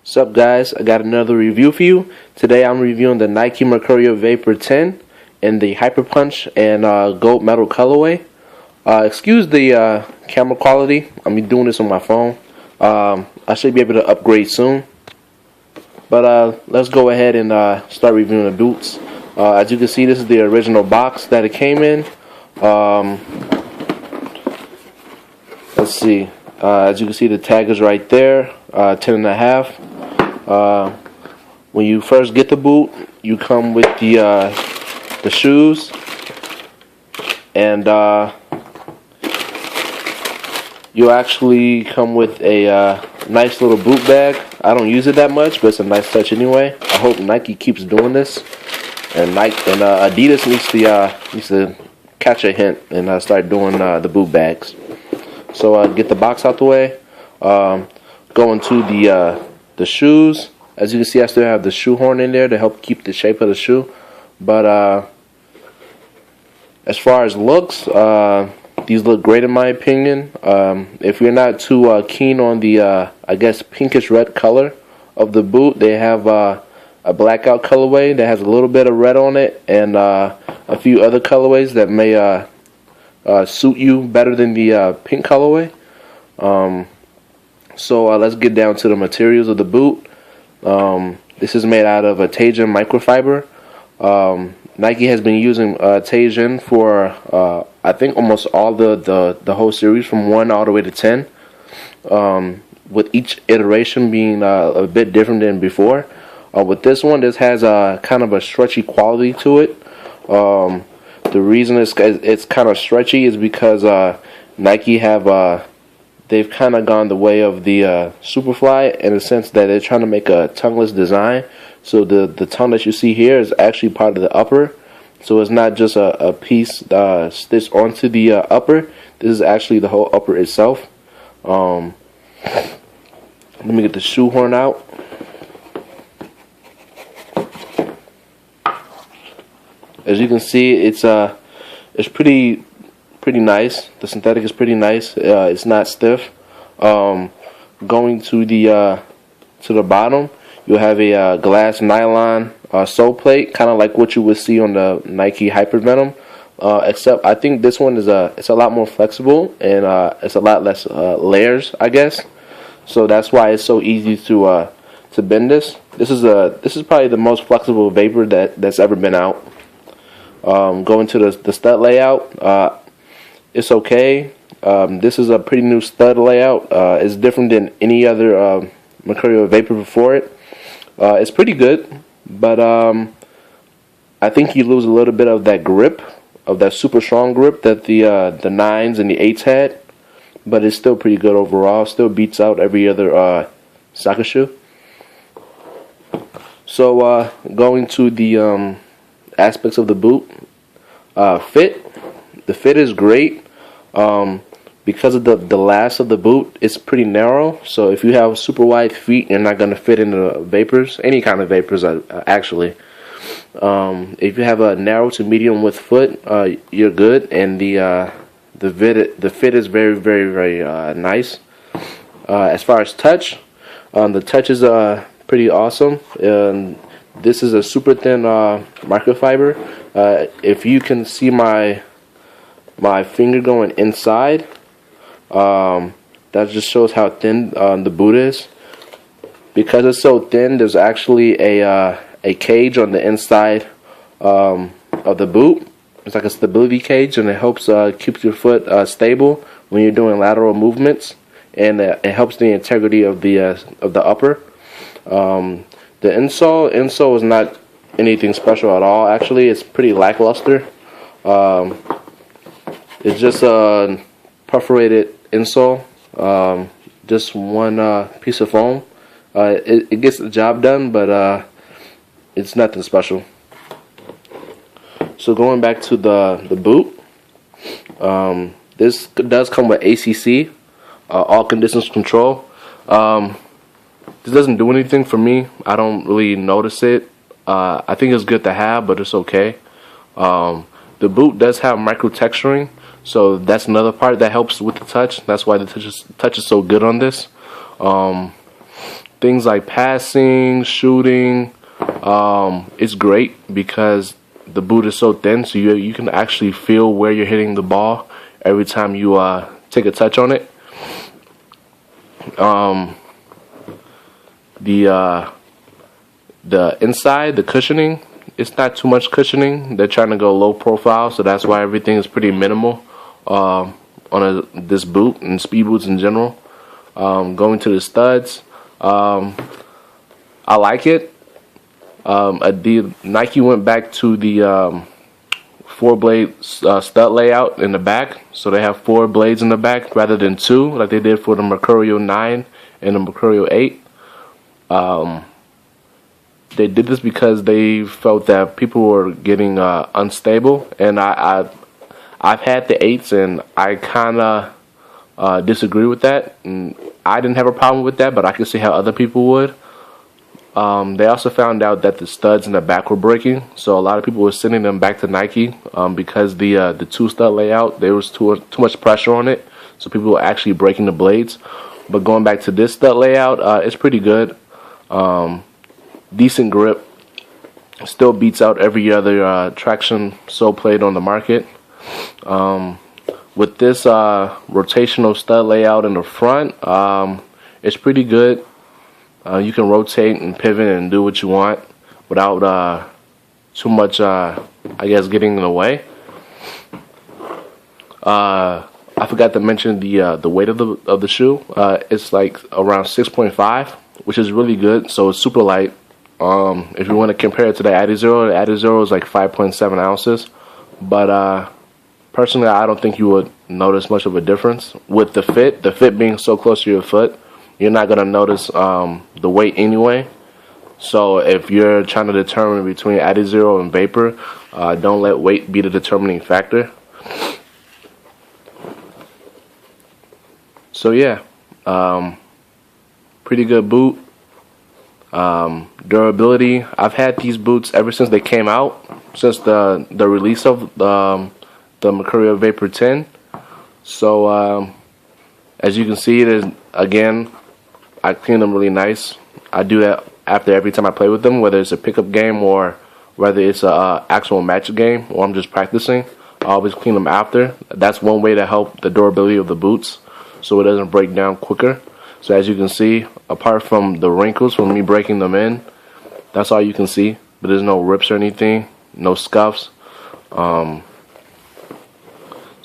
What's up, guys? I got another review for you. Today I'm reviewing the Nike Mercurial Vapor 10 in the Hyper Punch and gold metal colorway. Excuse the camera quality. I'm doing this on my phone. I should be able to upgrade soon. But let's go ahead and start reviewing the boots. As you can see, this is the original box that it came in. Let's see. As you can see, the tag is right there, 10.5. When you first get the boot, you come with the shoes, and you actually come with a nice little boot bag. I don't use it that much, but it's a nice touch anyway. I hope Nike keeps doing this, and Adidas needs to catch a hint and start doing the boot bags. So get the box out the way. Go into the shoes. As you can see, I still have the shoe horn in there to help keep the shape of the shoe. But as far as looks, these look great in my opinion. If you're not too keen on the, I guess, pinkish red color of the boot, they have a blackout colorway that has a little bit of red on it, and a few other colorways that may suit you better than the pink colorway. So let's get down to the materials of the boot. This is made out of a Teijin microfiber. Nike has been using Teijin for I think almost all the whole series from 1 all the way to 10, with each iteration being a bit different than before. With this one, this has kind of a stretchy quality to it. The reason it's kind of stretchy is because Nike they've kind of gone the way of the Superfly, in the sense that they're trying to make a tongueless design. So the tongue that you see here is actually part of the upper. So it's not just a piece stitched onto the upper. This is actually the whole upper itself. Let me get the shoe horn out. As you can see, it's pretty nice. The synthetic is pretty nice. It's not stiff. Going to the bottom, you have a glass nylon sole plate, kind of like what you would see on the Nike Hyper Venom. Except I think this one it's a lot more flexible, and it's a lot less layers, I guess. So that's why it's so easy to bend this. This is probably the most flexible vapor that's ever been out. Going to the stud layout, it's okay. This is a pretty new stud layout. It's different than any other Mercurial Vapor before it. It's pretty good, but I think you lose a little bit of that grip, of that super strong grip that the 9s and the 8s had. But it's still pretty good overall. Still beats out every other soccer shoe. So going to the aspects of the boot, fit. The fit is great. Because of the last of the boot, it's pretty narrow. So if you have super wide feet, you're not going to fit into vapors, any kind of vapors actually. If you have a narrow to medium width foot, you're good, and the fit is very, very, very nice. As far as touch, the touch is pretty awesome. This is a super thin microfiber. If you can see my finger going inside, that just shows how thin the boot is. Because it's so thin, there's actually a cage on the inside of the boot. It's like a stability cage, and it helps keep your foot stable when you're doing lateral movements, and it helps the integrity of the upper. The insole is not anything special at all. Actually, it's pretty lackluster. It's just a perforated insole, just one piece of foam. It gets the job done, but it's nothing special. So going back to the boot, this does come with ACC, all conditions control. This doesn't do anything for me. I don't really notice it. I think it's good to have, but it's okay. The boot does have micro texturing, so that's another part that helps with the touch. That's why the touch is so good on this. things like passing, shooting, it's great because the boot is so thin, so you can actually feel where you're hitting the ball every time you take a touch on it. The inside, the cushioning, it's not too much cushioning. They're trying to go low profile, so that's why everything is pretty minimal on this boot and speed boots in general. Going to the studs, I like it. Nike went back to the 4-blade stud layout in the back, so they have 4 blades in the back rather than 2 like they did for the Mercurial 9 and the Mercurial 8. They did this because they felt that people were getting unstable, and I've had the 8s and I kind of disagree with that. And I didn't have a problem with that, but I could see how other people would. They also found out that the studs in the back were breaking, so a lot of people were sending them back to Nike because the 2-stud layout, there was too much pressure on it, so people were actually breaking the blades. But going back to this stud layout, it's pretty good. Decent grip. Still beats out every other traction sole plate on the market. With this rotational stud layout in the front, it's pretty good. You can rotate and pivot and do what you want without too much, I guess, getting in the way. I forgot to mention the weight of the shoe. It's like around 6.5, which is really good. So it's super light. If you want to compare it to the Adizero, the Adizero is like 5.7 ounces. But personally, I don't think you would notice much of a difference with the fit being so close to your foot. You're not going to notice the weight anyway. So if you're trying to determine between Adizero and Vapor, don't let weight be the determining factor. So yeah, pretty good boot. Durability, I've had these boots ever since they came out, since the release of the Mercurial Vapor 10. So as you can see, there's, again, I clean them really nice. I do that after every time I play with them, whether it's a pickup game or whether it's a actual match game or I'm just practicing. I always clean them after. That's one way to help the durability of the boots so it doesn't break down quicker. So as you can see, apart from the wrinkles from me breaking them in, that's all you can see. But there's no rips or anything, no scuffs. So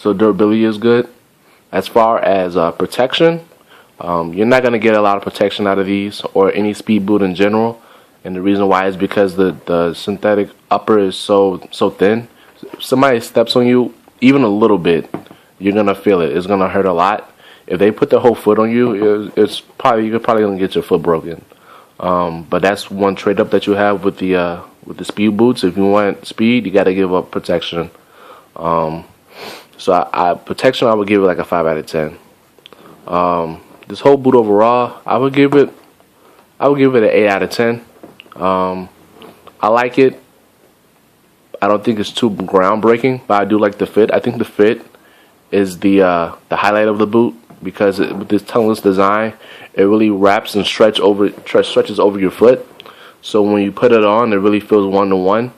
durability is good. As far as protection, you're not going to get a lot of protection out of these or any speed boot in general. And the reason why is because the synthetic upper is so thin. If somebody steps on you even a little bit, you're going to feel it. It's going to hurt a lot. If they put their whole foot on you, you're probably going to get your foot broken. But that's one trade-up that you have with the speed boots. If you want speed, you got to give up protection. So protection, I would give it like a 5 out of 10. This whole boot overall, I would give it an 8 out of 10. I like it. I don't think it's too groundbreaking, but I do like the fit. I think the fit is the highlight of the boot because with this tongueless design, it really wraps and stretches over your foot. So when you put it on, it really feels one-to-one.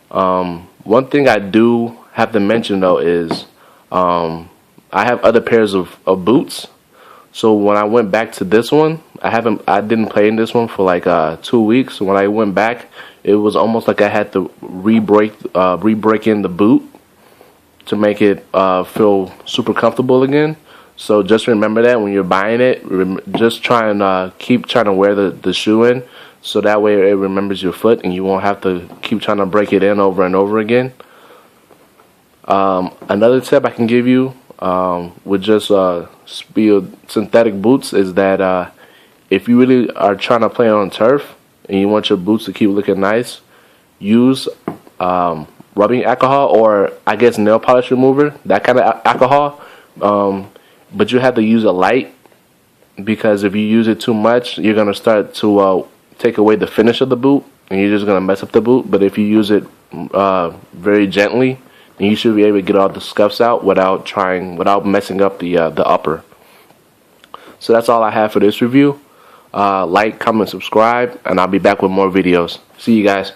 One thing I do have to mention though is I have other pairs of boots. So when I went back to this one, I didn't play in this one for like 2 weeks. When I went back, it was almost like I had to re-break in the boot to make it feel super comfortable again. So just remember that when you're buying it, just try and keep trying to wear the shoe in, so that way it remembers your foot and you won't have to keep trying to break it in over and over again. Another tip I can give you with just synthetic boots is that if you really are trying to play on turf and you want your boots to keep looking nice, use rubbing alcohol, or I guess nail polish remover, that kind of alcohol. But you have to use it light, because if you use it too much, you're going to start to take away the finish of the boot, and you're just going to mess up the boot. But if you use it very gently, then you should be able to get all the scuffs out without messing up the upper. So that's all I have for this review. Like, comment, subscribe, and I'll be back with more videos. See you guys.